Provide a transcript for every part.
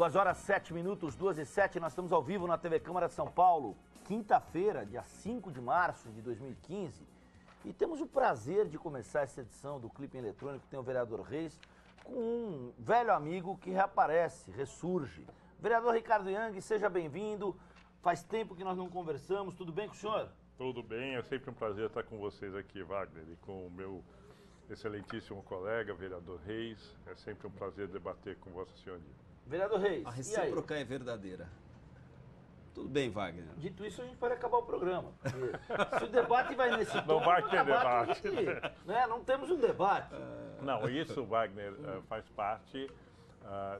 2h07, 2h07, nós estamos ao vivo na TV Câmara de São Paulo, quinta-feira, dia 5 de março de 2015, e temos o prazer de começar essa edição do Clipe Eletrônico, que tem o vereador Reis, com um velho amigo que reaparece, ressurge. Vereador Ricardo Yang, seja bem-vindo, faz tempo que nós não conversamos, tudo bem com o senhor? Tudo bem, é sempre um prazer estar com vocês aqui, Wagner, e com o meu excelentíssimo colega, vereador Reis, é sempre um prazer debater com Vossa Senhoria. Vereador Reis, a recíproca é verdadeira. Tudo bem, Wagner? Dito isso, a gente pode acabar o programa. Se o debate vai nesse tom, não vai ter debate. Né? Não temos um debate. Não, isso, Wagner, faz parte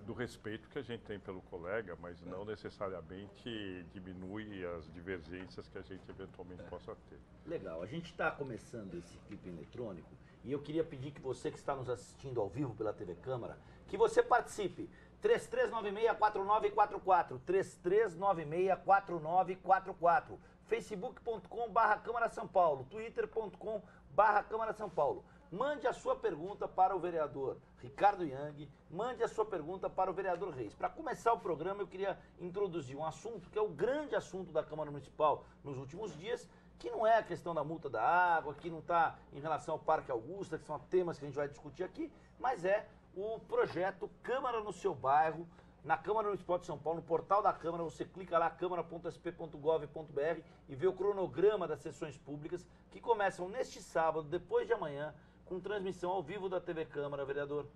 do respeito que a gente tem pelo colega, mas não necessariamente diminui as divergências que a gente eventualmente possa ter. Legal, a gente está começando esse clipe eletrônico e eu queria pedir que você que está nos assistindo ao vivo pela TV Câmara, que você participe. 3396-4944, 3396-4944, facebook.com/Câmara São Paulo, twitter.com/Câmara São Paulo. Mande a sua pergunta para o vereador Ricardo Yang, mande a sua pergunta para o vereador Reis. Para começar o programa, eu queria introduzir um assunto que é o grande assunto da Câmara Municipal nos últimos dias, que não é a questão da multa da água, que não está em relação ao Parque Augusta, que são temas que a gente vai discutir aqui, mas é o projeto Câmara no seu bairro, na Câmara Municipal de São Paulo, no portal da Câmara, você clica lá, câmara.sp.gov.br e vê o cronograma das sessões públicas que começam neste sábado, depois de amanhã, com transmissão ao vivo da TV Câmara, vereador.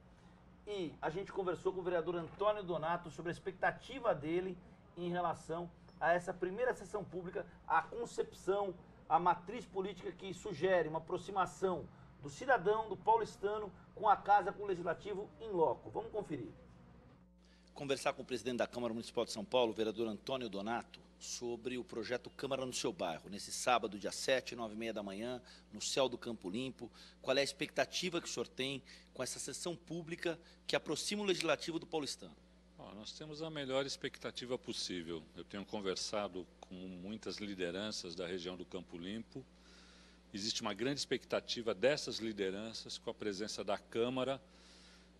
E a gente conversou com o vereador Antônio Donato sobre a expectativa dele em relação a essa primeira sessão pública, a concepção, a matriz política que sugere uma aproximação do cidadão, do paulistano, com a casa, com o legislativo em loco. Vamos conferir. Conversar com o presidente da Câmara Municipal de São Paulo, o vereador Antônio Donato, sobre o projeto Câmara no seu bairro, nesse sábado, dia 7, 9h30 da manhã, no céu do Campo Limpo. Qual é a expectativa que o senhor tem com essa sessão pública que aproxima o legislativo do paulistano? Nós temos a melhor expectativa possível. Eu tenho conversado com muitas lideranças da região do Campo Limpo. Existe uma grande expectativa dessas lideranças com a presença da Câmara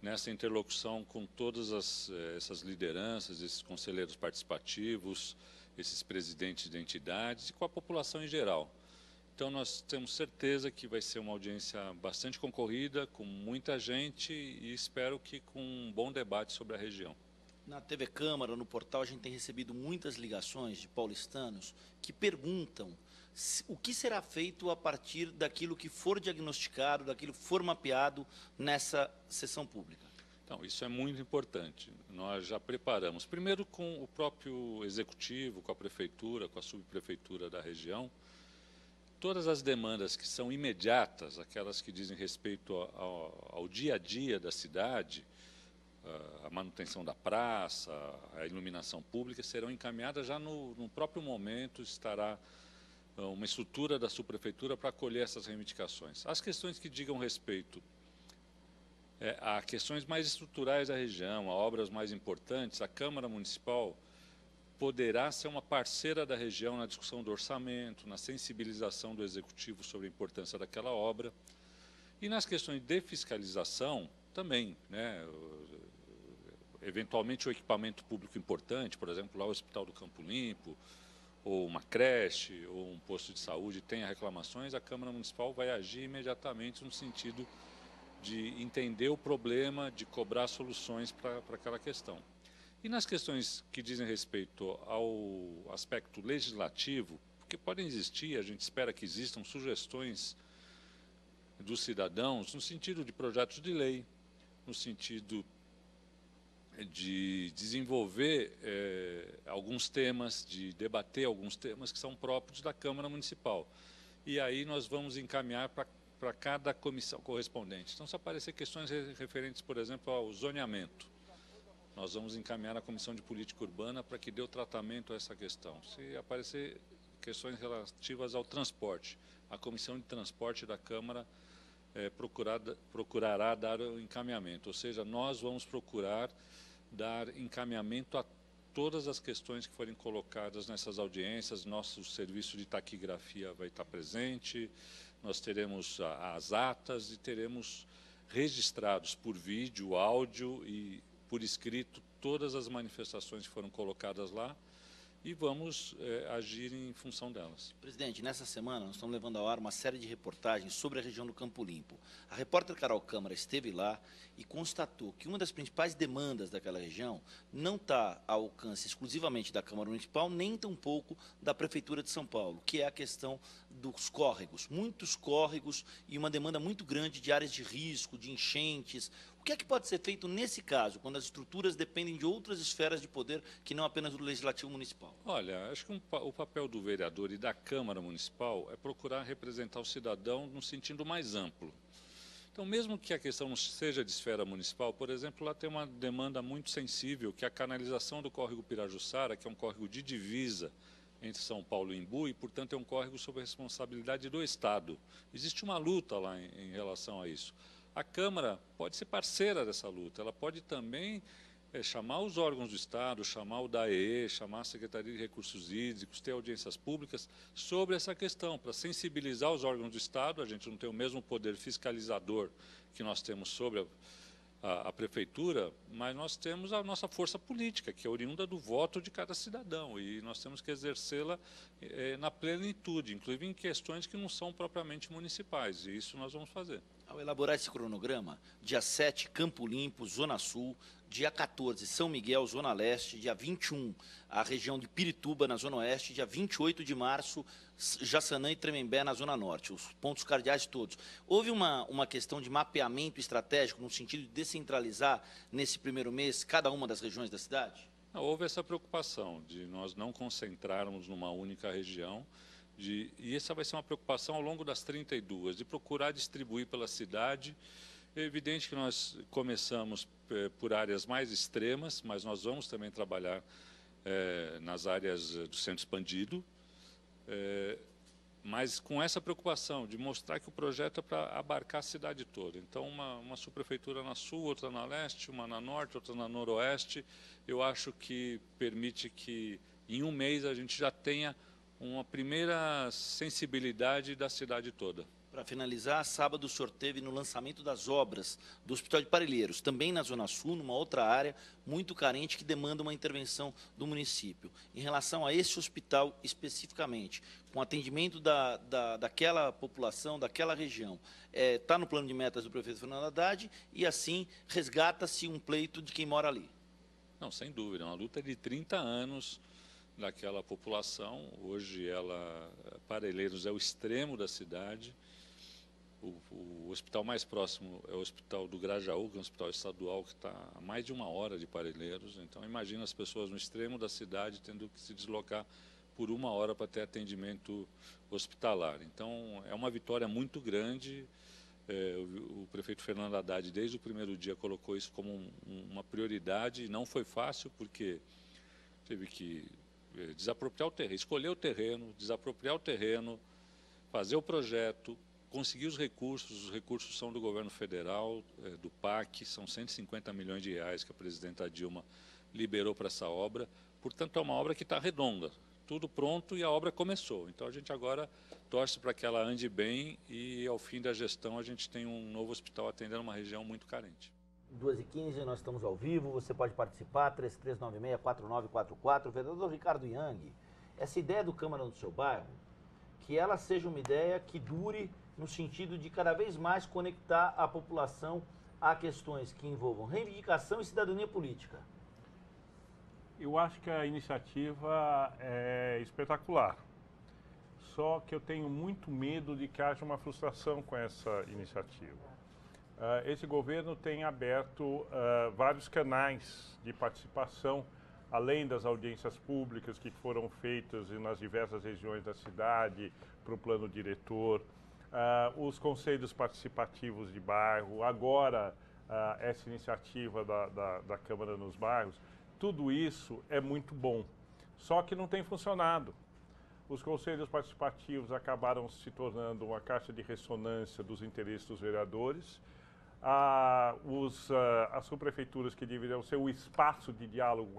nessa interlocução com todas essas lideranças, esses conselheiros participativos, esses presidentes de entidades e com a população em geral. Então nós temos certeza que vai ser uma audiência bastante concorrida, com muita gente e espero que com um bom debate sobre a região. Na TV Câmara, no portal, a gente tem recebido muitas ligações de paulistanos que perguntam o que será feito a partir daquilo que for diagnosticado, daquilo que for mapeado nessa sessão pública. Então, isso é muito importante. Nós já preparamos, primeiro com o próprio executivo, com a prefeitura, com a subprefeitura da região, todas as demandas que são imediatas, aquelas que dizem respeito ao dia a dia da cidade, a manutenção da praça, a iluminação pública, serão encaminhadas já no próprio momento, estará uma estrutura da subprefeitura para acolher essas reivindicações. As questões que digam respeito a questões mais estruturais da região, a obras mais importantes, a Câmara Municipal poderá ser uma parceira da região na discussão do orçamento, na sensibilização do Executivo sobre a importância daquela obra. E nas questões de fiscalização também, né? Eventualmente o equipamento público importante, por exemplo, lá o Hospital do Campo Limpo, ou uma creche, ou um posto de saúde, tenha reclamações, a Câmara Municipal vai agir imediatamente no sentido de entender o problema, de cobrar soluções para aquela questão. E nas questões que dizem respeito ao aspecto legislativo, porque podem existir, a gente espera que existam sugestões dos cidadãos no sentido de projetos de lei, no sentido de desenvolver alguns temas, de debater alguns temas que são próprios da Câmara Municipal. E aí nós vamos encaminhar para cada comissão correspondente. Então, se aparecer questões referentes, por exemplo, ao zoneamento, nós vamos encaminhar a Comissão de Política Urbana para que dê o tratamento a essa questão. Se aparecer questões relativas ao transporte, a Comissão de Transporte da Câmara procurará dar o encaminhamento, ou seja, nós vamos procurar dar encaminhamento a todas as questões que forem colocadas nessas audiências. Nosso serviço de taquigrafia vai estar presente, nós teremos as atas e teremos registrados por vídeo, áudio e por escrito todas as manifestações que foram colocadas lá e vamos agir em função delas. Presidente, nessa semana nós estamos levando ao ar uma série de reportagens sobre a região do Campo Limpo. A repórter Carol Câmara esteve lá e constatou que uma das principais demandas daquela região não está ao alcance exclusivamente da Câmara Municipal, nem tampouco da Prefeitura de São Paulo, que é a questão dos córregos. Muitos córregos e uma demanda muito grande de áreas de risco, de enchentes. O que é que pode ser feito nesse caso, quando as estruturas dependem de outras esferas de poder que não apenas do Legislativo Municipal? Olha, acho que o papel do vereador e da Câmara Municipal é procurar representar o cidadão num sentido mais amplo. Então, mesmo que a questão não seja de esfera municipal, por exemplo, lá tem uma demanda muito sensível, que é a canalização do córrego Pirajussara, que é um córrego de divisa entre São Paulo e Imbu, e, portanto, é um córrego sob a responsabilidade do Estado. Existe uma luta lá em relação a isso. A Câmara pode ser parceira dessa luta, ela pode também chamar os órgãos do Estado, chamar o DAEE, chamar a Secretaria de Recursos Hídricos, ter audiências públicas sobre essa questão, para sensibilizar os órgãos do Estado. A gente não tem o mesmo poder fiscalizador que nós temos sobre a Prefeitura, mas nós temos a nossa força política, que é oriunda do voto de cada cidadão, e nós temos que exercê-la na plenitude, inclusive em questões que não são propriamente municipais, e isso nós vamos fazer. Ao elaborar esse cronograma, dia 7, Campo Limpo, Zona Sul, dia 14, São Miguel, Zona Leste, dia 21, a região de Pirituba, na Zona Oeste, dia 28 de março, Jaçanã e Tremembé, na Zona Norte, os pontos cardeais todos. Houve uma questão de mapeamento estratégico, no sentido de descentralizar, nesse primeiro mês, cada uma das regiões da cidade? Houve essa preocupação de nós não concentrarmos numa única região, e essa vai ser uma preocupação ao longo das 32, de procurar distribuir pela cidade. É evidente que nós começamos por áreas mais extremas, mas nós vamos também trabalhar nas áreas do centro expandido, mas com essa preocupação de mostrar que o projeto é para abarcar a cidade toda. Então, uma subprefeitura na sul, outra na leste, uma na norte, outra na noroeste, eu acho que permite que em um mês a gente já tenha uma primeira sensibilidade da cidade toda. Para finalizar, sábado o senhor teve no lançamento das obras do Hospital de Parelheiros, também na Zona Sul, numa outra área muito carente que demanda uma intervenção do município. Em relação a esse hospital especificamente, com atendimento daquela população, daquela região, está no plano de metas do prefeito Fernando Haddad e assim resgata-se um pleito de quem mora ali? Não, sem dúvida, é uma luta de 30 anos daquela população. Hoje Parelheiros é o extremo da cidade. O hospital mais próximo é o Hospital do Grajaú, que é um hospital estadual que está a mais de 1 hora de Parelheiros. Então, imagina as pessoas no extremo da cidade tendo que se deslocar por 1 hora para ter atendimento hospitalar. Então, é uma vitória muito grande. O prefeito Fernando Haddad, desde o primeiro dia, colocou isso como uma prioridade. Não foi fácil, porque teve que desapropriar o terreno, escolher o terreno, desapropriar o terreno, fazer o projeto, conseguir os recursos são do governo federal, do PAC, são 150 milhões de reais que a presidenta Dilma liberou para essa obra. Portanto, é uma obra que está redonda, tudo pronto e a obra começou. Então, a gente agora torce para que ela ande bem e, ao fim da gestão, a gente tem um novo hospital atendendo uma região muito carente. 2h15, nós estamos ao vivo, você pode participar, 3396-4944. Vereador Ricardo Yang, essa ideia do Câmara no seu bairro, que ela seja uma ideia que dure no sentido de cada vez mais conectar a população a questões que envolvam reivindicação e cidadania política. Eu acho que a iniciativa é espetacular, só que eu tenho muito medo de que haja uma frustração com essa iniciativa. Esse governo tem aberto vários canais de participação, além das audiências públicas que foram feitas nas diversas regiões da cidade, para o plano diretor, os conselhos participativos de bairro, agora essa iniciativa da Câmara nos bairros. Tudo isso é muito bom, só que não tem funcionado. Os conselhos participativos acabaram se tornando uma caixa de ressonância dos interesses dos vereadores. As subprefeituras, que deveriam ser o espaço de diálogo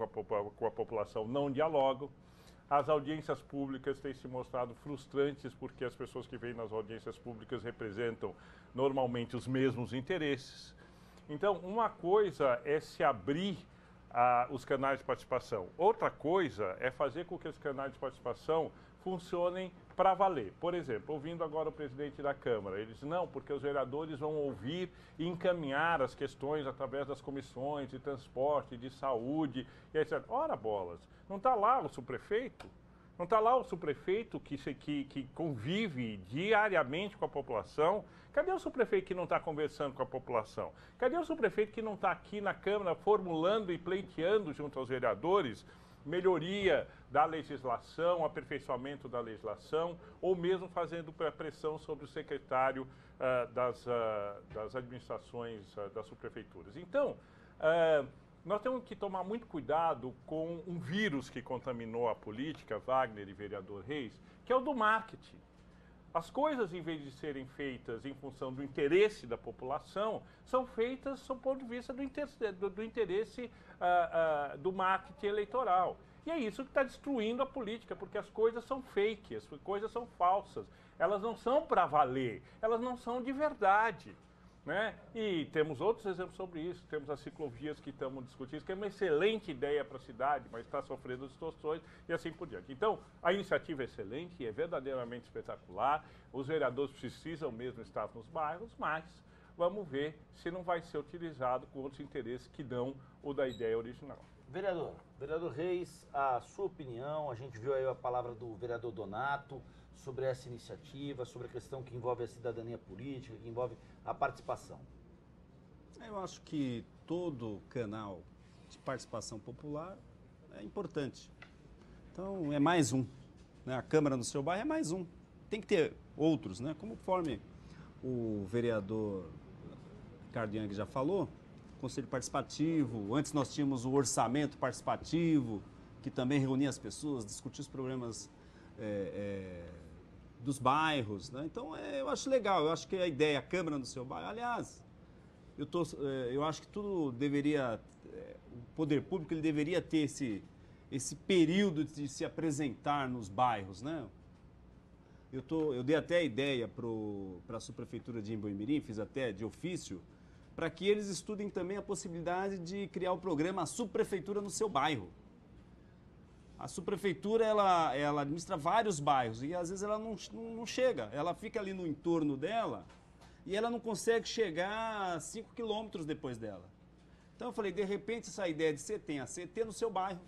com a população, não dialogam. As audiências públicas têm se mostrado frustrantes, porque as pessoas que vêm nas audiências públicas representam normalmente os mesmos interesses. Então, uma coisa é se abrir os canais de participação. Outra coisa é fazer com que os canais de participação funcionem para valer. Por exemplo, ouvindo agora o presidente da Câmara, ele diz, não, porque os vereadores vão ouvir e encaminhar as questões através das comissões de transporte, de saúde, e etc. Ora, bolas, não está lá o subprefeito? Não está lá o subprefeito que convive diariamente com a população? Cadê o subprefeito que não está conversando com a população? Cadê o subprefeito que não está aqui na Câmara formulando e pleiteando junto aos vereadores melhoria da legislação, aperfeiçoamento da legislação, ou mesmo fazendo pressão sobre o secretário das administrações das subprefeituras? Então, nós temos que tomar muito cuidado com um vírus que contaminou a política, Wagner e vereador Reis, que é o do marketing. As coisas, em vez de serem feitas em função do interesse da população, são feitas do ponto de vista do interesse do marketing eleitoral. E é isso que está destruindo a política, porque as coisas são fake, as coisas são falsas. Elas não são para valer, elas não são de verdade. Né? E temos outros exemplos sobre isso. Temos as ciclovias que estamos discutindo, que é uma excelente ideia para a cidade, mas está sofrendo distorções e assim por diante. Então, a iniciativa é excelente, é verdadeiramente espetacular. Os vereadores precisam mesmo estar nos bairros, mas vamos ver se não vai ser utilizado com outros interesses que não o da ideia original. Vereador Reis, a sua opinião, a gente viu aí a palavra do vereador Donato sobre essa iniciativa, sobre a questão que envolve a cidadania política, que envolve a participação. Eu acho que todo canal de participação popular é importante. Então, é mais um. Né? A Câmara no seu bairro é mais um. Tem que ter outros, né? Conforme o vereador Ricardo Yang já falou, Conselho Participativo, antes nós tínhamos o Orçamento Participativo, que também reunia as pessoas, discutia os problemas dos bairros, né? Então, eu acho legal, eu acho que a ideia, a Câmara no seu bairro, aliás, eu acho que tudo deveria, o poder público ele deveria ter esse período de se apresentar nos bairros, né? Eu dei até a ideia para a subprefeitura de Imboimirim, fiz até de ofício, para que eles estudem também a possibilidade de criar o programa Subprefeitura no seu bairro. A subprefeitura, ela administra vários bairros e às vezes ela não chega. Ela fica ali no entorno dela e ela não consegue chegar 5 quilômetros depois dela. Então eu falei, de repente essa ideia de você tem a CT no seu bairro,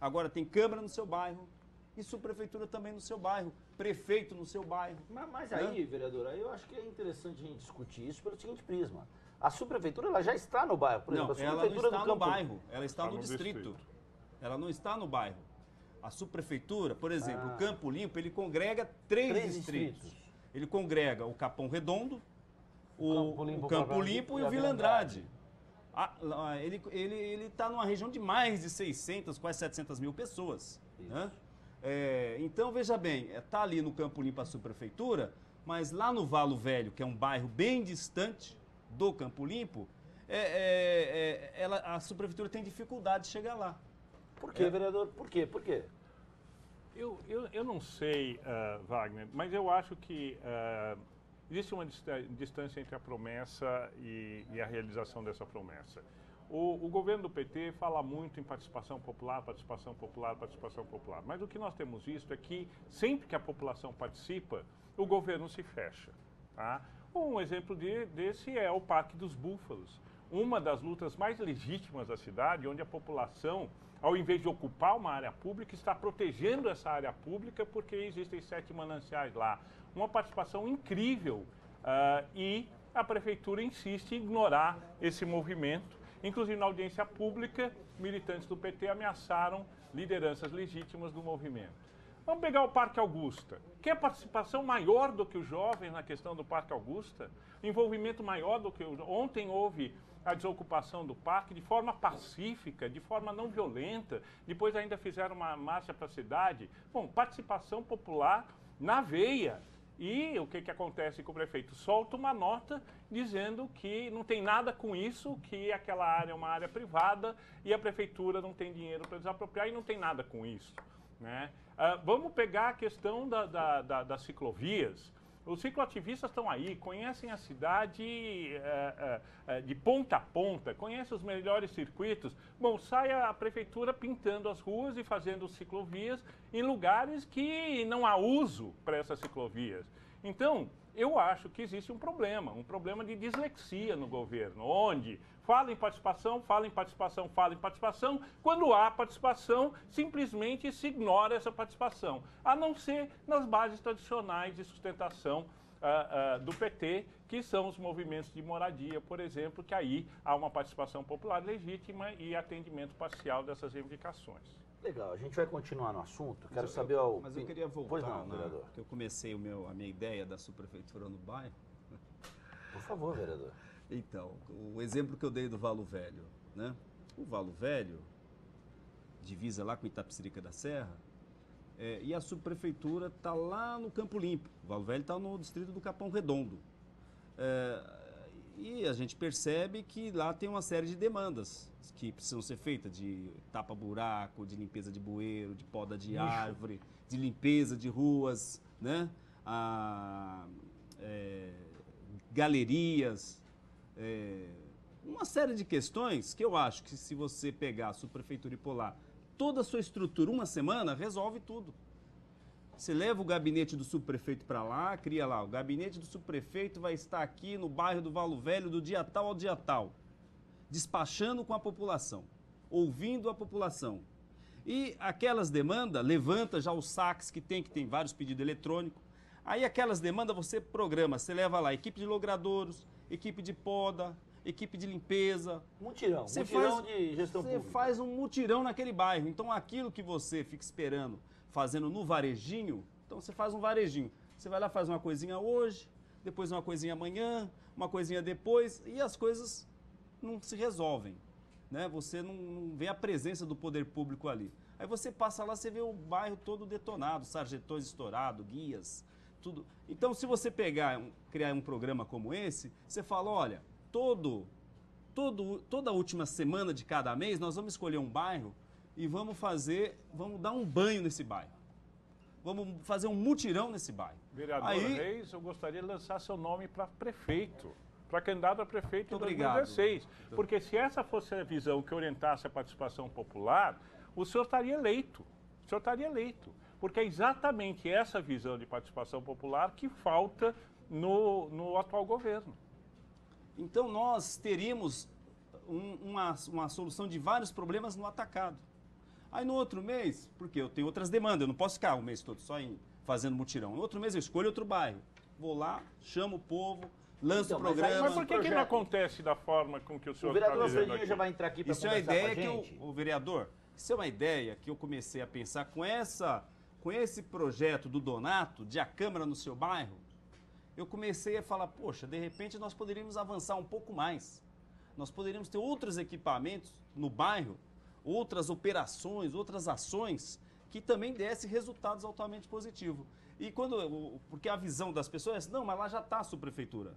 agora tem Câmara no seu bairro e subprefeitura também no seu bairro, prefeito no seu bairro. Mas aí, vereador, aí eu acho que é interessante a gente discutir isso pelo seguinte prisma. A subprefeitura ela já está no bairro, por exemplo, a subprefeitura ela não está no bairro, ela está no distrito. Ela não está no bairro. A subprefeitura, por exemplo, o Campo Limpo, ele congrega três distritos. Ele congrega o Capão Redondo, o Campo Limpo e o Vila Andrade. Ele está numa região de mais de 600, quase 700 mil pessoas. Né? Então, veja bem, está ali no Campo Limpo a subprefeitura, mas lá no Valo Velho, que é um bairro bem distante do Campo Limpo, a subprefeitura tem dificuldade de chegar lá. Por quê, vereador? Por quê? Por quê? Eu não sei, Wagner, mas eu acho que existe uma distância entre a promessa e a realização dessa promessa. O governo do PT fala muito em participação popular, participação popular, participação popular. Mas o que nós temos visto é que sempre que a população participa, o governo se fecha. Tá? Um exemplo desse é o Parque dos Búfalos, uma das lutas mais legítimas da cidade, onde a população, ao invés de ocupar uma área pública, está protegendo essa área pública porque existem 7 mananciais lá. Uma participação incrível e a prefeitura insiste em ignorar esse movimento. Inclusive, na audiência pública, militantes do PT ameaçaram lideranças legítimas do movimento. Vamos pegar o Parque Augusta. Quer participação maior do que os jovens na questão do Parque Augusta? Envolvimento maior do que ontem houve a desocupação do parque de forma pacífica, de forma não violenta. Depois ainda fizeram uma marcha para a cidade. Bom, participação popular na veia. E o que acontece com o prefeito? Solta uma nota dizendo que não tem nada com isso, que aquela área é uma área privada e a prefeitura não tem dinheiro para desapropriar e não tem nada com isso. Né? Vamos pegar a questão das ciclovias. Os cicloativistas estão aí, conhecem a cidade de ponta a ponta, conhecem os melhores circuitos. Bom, sai a prefeitura pintando as ruas e fazendo ciclovias em lugares que não há uso para essas ciclovias. Então, eu acho que existe um problema de dislexia no governo, onde fala em participação, fala em participação, fala em participação, quando há participação, simplesmente se ignora essa participação, a não ser nas bases tradicionais de sustentação do PT, que são os movimentos de moradia, por exemplo, que aí há uma participação popular legítima e atendimento parcial dessas reivindicações. Legal, a gente vai continuar no assunto. Quero saber o... Mas eu queria voltar, Pois não, vereador. porque eu comecei a minha ideia da subprefeitura no bairro. Por favor, vereador. Então, o exemplo que eu dei do Valo Velho, né? O Valo Velho, divisa lá com Itapecerica da Serra, e a subprefeitura está lá no Campo Limpo. O Valo Velho está no distrito do Capão Redondo. E a gente percebe que lá tem uma série de demandas que precisam ser feitas, de tapa-buraco, de limpeza de bueiro, de poda de árvore, de limpeza de ruas, né? Galerias, uma série de questões que eu acho que se você pegar a subprefeitura e pôr lá toda a sua estrutura uma semana, resolve tudo. Você leva o gabinete do subprefeito para lá, cria lá, o gabinete do subprefeito vai estar aqui no bairro do Valo Velho do dia tal ao dia tal, despachando com a população, ouvindo a população. E aquelas demandas, levanta já os saques que tem vários pedidos eletrônicos. Aí aquelas demandas você programa, você leva lá equipe de logradouros, equipe de poda, equipe de limpeza. Mutirão de gestão pública. Você faz um mutirão naquele bairro. Então aquilo que você fica esperando, fazendo no varejinho, então você faz um varejinho. Você vai lá, faz uma coisinha hoje, depois uma coisinha amanhã, uma coisinha depois, e as coisas não se resolvem, né? Você não vê a presença do poder público ali. Aí você passa lá, você vê o bairro todo detonado, sarjetões estourados, guias, tudo. Então, se você criar um programa como esse, você fala, olha, toda última semana de cada mês, nós vamos escolher um bairro e vamos dar um banho nesse bairro. Vamos fazer um mutirão nesse bairro. Vereador Reis, eu gostaria de lançar seu nome para prefeito, para candidato a prefeito em 2016. Porque se essa fosse a visão que orientasse a participação popular, o senhor estaria eleito. O senhor estaria eleito. Porque é exatamente essa visão de participação popular que falta no atual governo. Então nós teríamos uma solução de vários problemas no atacado. Aí no outro mês, porque eu tenho outras demandas, eu não posso ficar o mês todo só fazendo mutirão. No outro mês eu escolho outro bairro. Vou lá, chamo o povo, lanço o programa. Mas por que não acontece da forma com que o senhor está dizendo? O vereador Alfredinho já vai entrar aqui para conversar com a gente. Isso é uma ideia que eu comecei a pensar com esse projeto do Donato, de a Câmara no seu bairro. Eu comecei a falar, poxa, de repente nós poderíamos avançar um pouco mais. Nós poderíamos ter outros equipamentos no bairro, outras operações, outras ações que também dessem resultados altamente positivos. Porque a visão das pessoas é, não, mas lá já está a subprefeitura.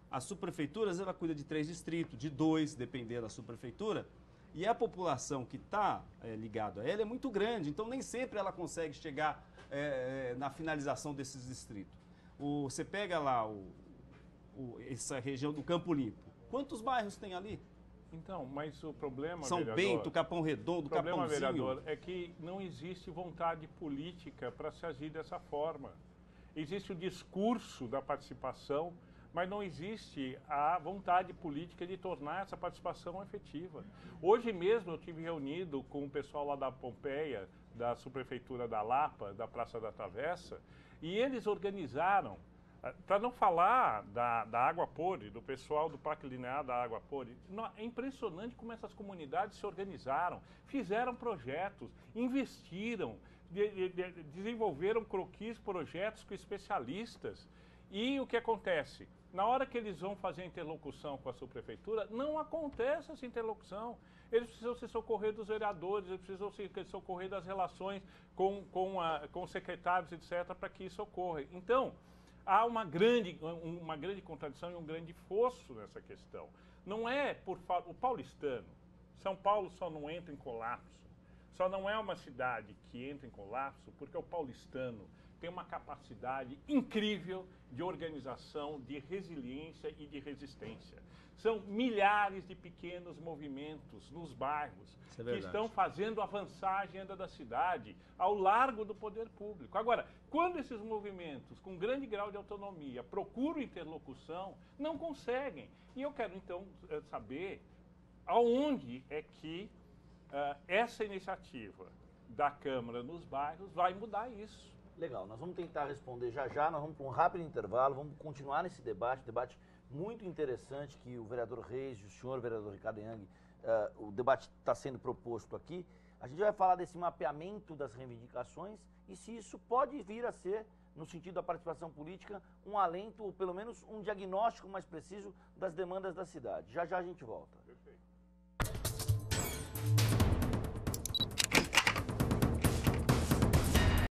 As subprefeituras, ela cuida de 3 distritos, de 2, dependendo da subprefeitura, e a população que está ligada a ela é muito grande, então nem sempre ela consegue chegar na finalização desses distritos. Você pega lá essa região do Campo Limpo, quantos bairros tem ali? Então, mas o problema, São vereador, Bento, Capão Redondo, Capãozinho... O problema, vereador, é que não existe vontade política para se agir dessa forma. Existe o discurso da participação, mas não existe a vontade política de tornar essa participação efetiva. Hoje mesmo eu tive reunido com o pessoal lá da Pompeia, da subprefeitura da Lapa, da Praça da Travessa, e eles organizaram, para não falar da Água Podre, do pessoal do Parque Linear da Água Podre, é impressionante como essas comunidades se organizaram, fizeram projetos, investiram, desenvolveram croquis, projetos com especialistas. E o que acontece? Na hora que eles vão fazer a interlocução com a subprefeitura, não acontece essa interlocução. Eles precisam se socorrer dos vereadores, eles precisam se socorrer das relações com os secretários, etc., para que isso ocorra. Então, há uma grande contradição e um grande fosso nessa questão. Não é o paulistano. São Paulo só não entra em colapso. Só não é uma cidade que entra em colapso porque o paulistano tem uma capacidade incrível de organização, de resiliência e de resistência. São milhares de pequenos movimentos nos bairros Isso é que verdade. estão fazendo avançar a agenda da cidade ao largo do poder público. Agora, quando esses movimentos, com grande grau de autonomia, procuram interlocução, não conseguem. E eu quero, então, saber aonde é que essa iniciativa da Câmara nos bairros vai mudar isso. Legal, nós vamos tentar responder já já, nós vamos para um rápido intervalo, vamos continuar nesse debate muito interessante que o vereador Reis e o senhor vereador Ricardo Yang, o debate está sendo proposto aqui. A gente vai falar desse mapeamento das reivindicações e se isso pode vir a ser, no sentido da participação política, um alento ou pelo menos um diagnóstico mais preciso das demandas da cidade. Já já a gente volta.